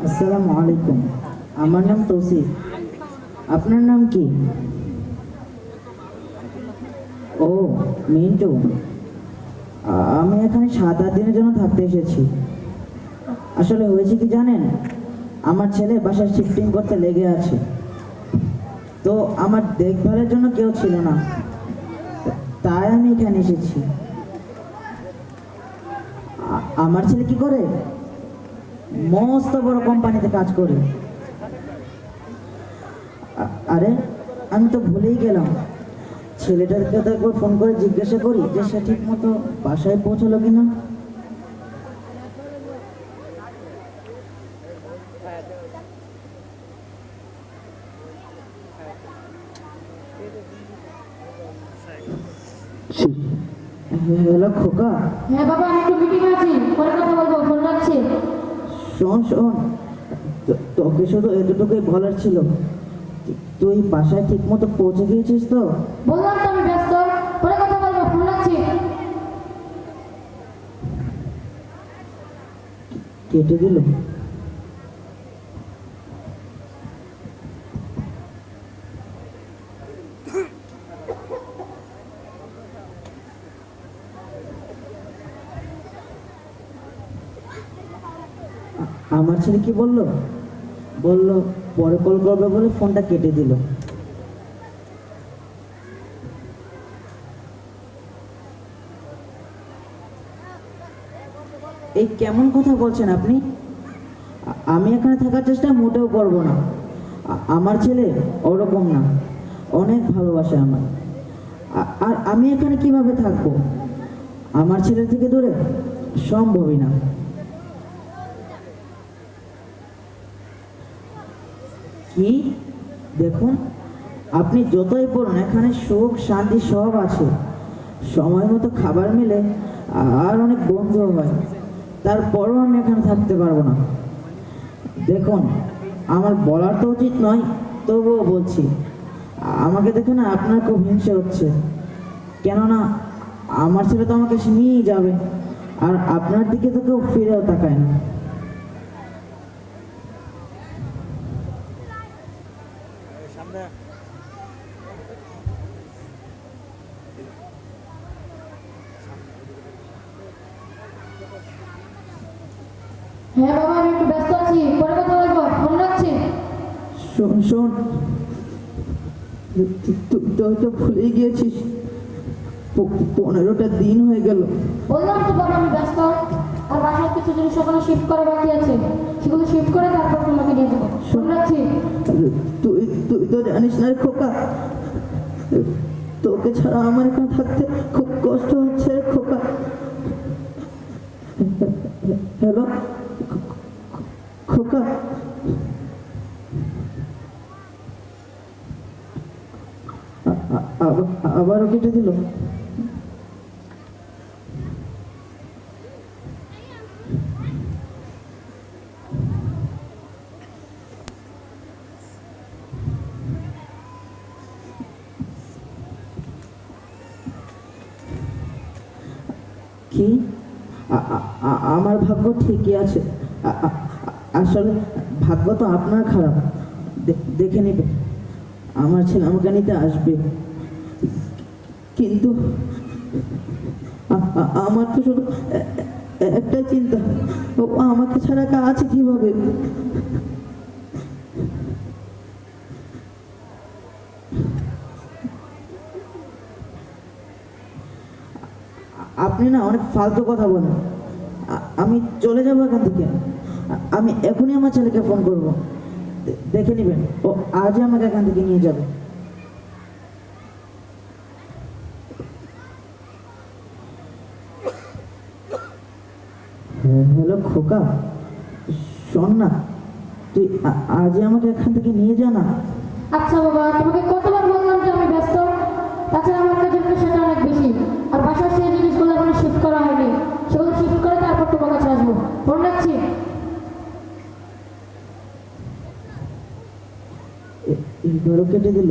আসসালামু আলাইকুম। আমার নাম তৌসিফ। আপনার নাম কি? ও, মিন্টু। আমি এখানে 7-8 দিনের জন্য থাকতে এসেছি। আসলে হয়েছে কি জানেন, আমার ছেলে বাসায় শিফটিং করতে লেগে আছে। তো আমার দেখভালের জন্য কেউ ছিল না, তাই আমি এখানে এসেছি। আমার ছেলে কি করে? মস্ত বড় কোম্পানিতে কাজ করে। আরে, আমি তো ভুলেই গেলাম। ছেলেটাকে তো একবার ফোন করে জিজ্ঞাসা করি যে সে ঠিক মতো বাসায় পৌঁছালো কিনা। হ্যালো খোকা। হ্যাঁ বাবা, আমি একটু মিটিং আছি, পরে কথা বলবো, ফোন রাখছি। শোন শোন, তোকে শুধু এতটুকুই বলার ছিল। তুই বাসায় ঠিক মতো পৌঁছে গিয়েছিস তো? বললাম তো আমি ব্যস্ত, পরে কথা বলবো, ফোন রাখছি। কেটে দিল। আমার ছেলে কি বললো? বললো পরে কল করবে বলে ফোনটা কেটে দিল। এই কেমন কথা বলছেন আপনি? আমি এখানে থাকার চেষ্টা মোটেও করব না। আমার ছেলে ওরকম না, অনেক ভালোবাসে আমার। আর আমি এখানে কিভাবে থাকবো আমার ছেলের থেকে দূরে? সম্ভবই না। কি? দেখুন, আপনি যতই বলুন এখানে সুখ শান্তি সব আছে। সময় মতো খাবার মিলে, আর অনেক বন্ধুও হয়। তারপরও আমি এখানে থাকতে পারবো না। দেখুন, আমার বলার তো উচিত নয়, তবুও বলছি। আমাকে দেখে না আপনার খুব হিংসে হচ্ছে। কেননা আমার ছেলে তো আমাকে নিয়েই যাবে, আর আপনার দিকে তো কেউ ফিরেও তাকায় না। হ্যাঁ বাবা, আমি একটু ব্যস্ত আছি, পরে কথা বলবো, ফোন রাখছি। শোন শোন, তুই তো হয়তো ভুলেই গিয়েছিস, 15টা দিন হয়ে গেল। বললাম তো বাবা আমি ব্যস্ত, আর বাসায় কিছু জিনিস ওখানে শিফট করা বাকি আছে, সেগুলো শিফট করে তারপর তোমাকে নিয়ে যাবো, ফোন রাখছি। তুই তুই তো জানিস না রে খোকা, তোকে ছাড়া আমার এখানে থাকতে খুব কষ্ট হচ্ছে রে খোকা। হ্যালো খোকা। আবারও কেটে দিল। কি? আমার ভাগ্য ঠিকই আছে। আসলে ভাগ্য তো আপনার খারাপ। দেখে নিবে, আমার ছেলে আমাকে নিতে আসবে। কিন্তু আমার তো শুধু একটাই চিন্তা, ও আমাকে ছাড়া একা আছে কিভাবে? আপনি না অনেক ফালতু কথা বলেন। আমি চলে যাবো এখান থেকে। আমি এখনই আমার ছেলেকে ফোন করব। দেখে নেবেন, ও আজই আমাকে এখান থেকে নিয়ে যাবে। হ্যালো খোকা, শোন না, তুই আজই আমাকে এখান থেকে নিয়ে যা না। আচ্ছা বাবা, তোমাকে কতবার বললাম যে আমি ব্যস্ত, তাছাড়া আমার কাছে সেটা অনেক বেশি, আর বাসার সেই জিনিসগুলো এখনো শিফট করা হয়নি, সেগুলো শিফট করে তারপর তোমার কাছে আসবো, ফোন রাখছি। এইবারও কেটে দিল।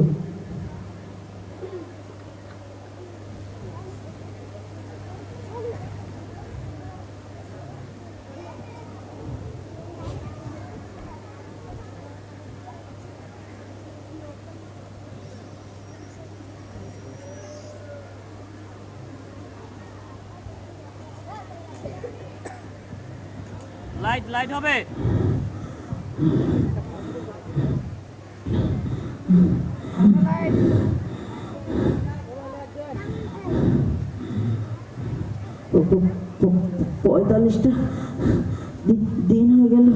লাইট লাইট হবে। প- প- 45টা দিন হয়ে গেল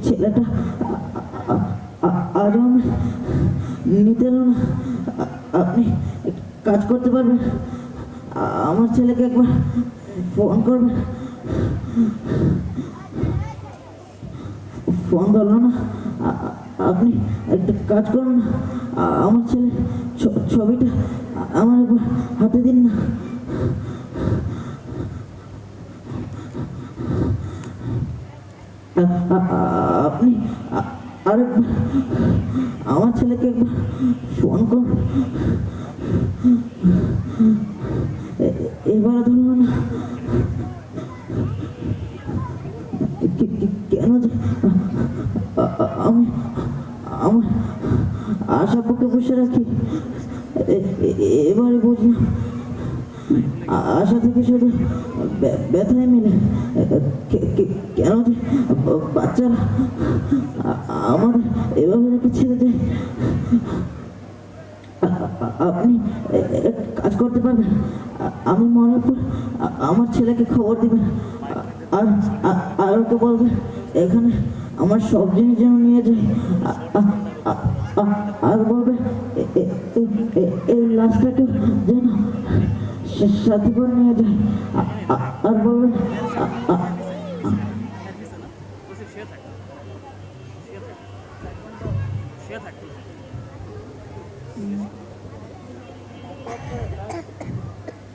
ছেলেটা আজও আমি নিতে এলো না। আপনি কাজ করতে পারবেন? আমার ছেলেকে একবার ফোন করবেন। ফোন ধরলো না। আপনি একটা কাজ করুন না, আমার ছেলে ছবিটা আমার একবার হাতে দিন না। আপনি আরেকবার আমার ছেলেকে একবার ফোন করুন। এবার ধরুন না। কেন যে আমি আমার আশা বুকে বসে রাখি, এবারে বুঝলাম আশা থেকে শুধু ব্যথায় মিলে। কেন যে বাচ্চারা আমাদের এভাবে রেখে ছেড়ে দেয়। আপনি কাজ করতে পারবেন? আমি মরার পর আমার ছেলেকে খবর দিবেন, আর ওকে বলবেন এখানে আমার সব জিনিস যেন নিয়ে যায়। আর বলবে এই লাশটাকে যেন সাথে করে নিয়ে যায়। আর বলবেন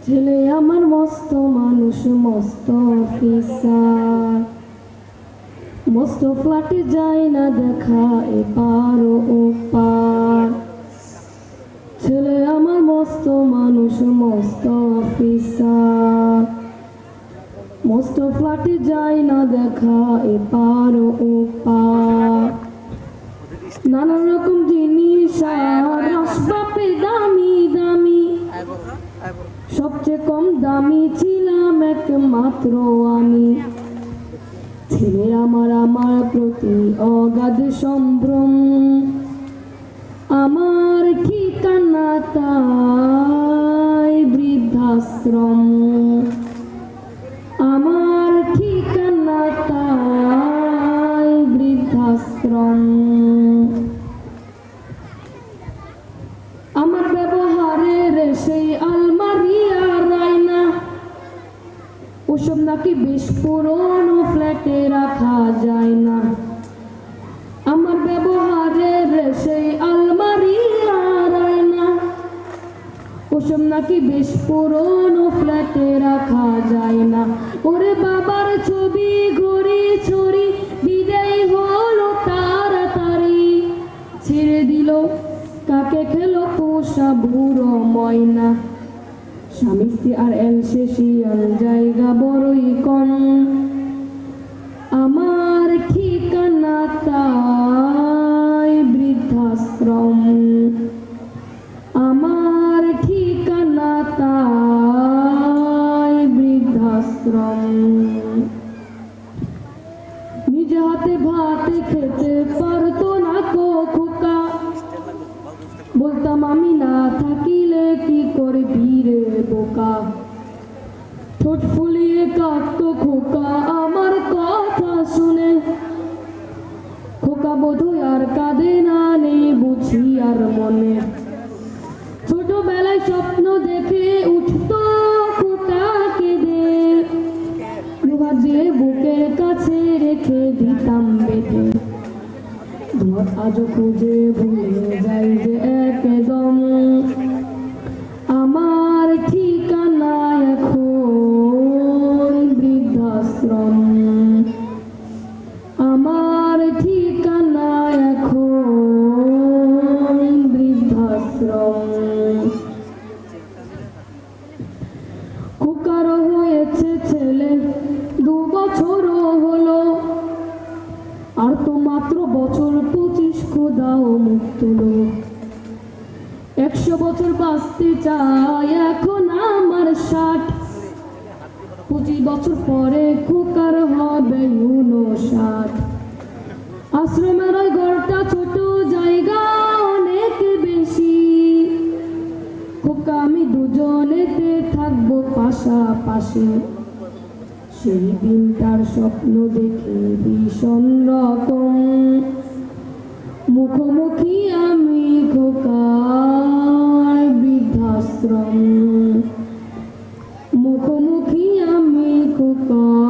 ছেলে আমার মস্ত মানুষ, মস্ত অফিসার, মস্ত ফ্ল্যাটে যায় না দেখা এপার ও ওপার। ছেলে আমার মস্ত মানুষ, মস্ত অফিসার, মস্ত ফ্ল্যাটে যায় না দেখা এপার ও ওপার। নানা রকম জিনিস আর আসবাবে দামি দামি, সবচেয়ে কম দামি ছিলাম একমাত্র আমি। ছেলে আমার আমার প্রতি অগাধ সম্ভ্রম, আমার ঠিকানা তাই বৃদ্ধাশ্রম, আমার ঠিকানা তাই বৃদ্ধাশ্রম। আমার ব্যবহারের সেই আলমারি আর আয়না, ওসব নাকি বেশ পুরনো ফ্ল্যাটে রাখা যায় না। আমার ব্যবহারের সেই আলমারি আর আয়না, ওসব নাকি বেশ পুরনো ফ্ল্যাটে রাখা যায় না। ওরে বাবার ছবি ঘড়ি ছড়ি বিদায় হলো তাড়াতাড়ি, ছেড়ে দিল কাকে খেলো পোষা বুড়ো ময়না। স্বামী স্ত্রী আর এলসেশিয়াল জায়গা বড়ই কম, আমার ঠিকানা তাই বৃদ্ধাশ্রম, আমার ঠিকানা তাই বৃদ্ধাশ্রম। নিজে হাতে ভাত খেতে পারতো না কো খোকা, বলতাম আমি না থাকিলে কি করবি রে বোকা। ঠোঁট ফুলিয়ে কাঁদতো খোকা আমার কথা শুনে, খোকা বোধহয় আর কাঁদে না, নেই বুঝি আর মনে। ছোটবেলায় স্বপ্ন দেখে উঠতো খোকা কেঁদে, দুবা দিয়ে বুকের কাছে রেখে দিতাম বেঁধে। ধর আজও খুঁজে ভুলে যাই যে একদম, আমার ঠিকানা এখন বৃদ্ধাশ্রম, আমার ঠিকানা এখন বৃদ্ধাশ্রম। কুকারও হয়েছে ছেলে 2 বছরও হলো, আর তো মাত্র বছর 25 খোদাও মুখ তুলো। 100 বছর বাঁচতে চাই এখন আমার 60, 25 বছর পরে খোকার হবে 59। আশ্রমের ওই ঘরটা ছোট, জায়গা অনেক বেশি। খোকা আমি দুজনেতে থাকবো পাশাপাশি। সেই দিনটার স্বপ্ন দেখে ভীষণ রকম মুখোমুখি আমি খোকার বৃদ্ধাশ্রম। মুখোমুখি আমি খোকা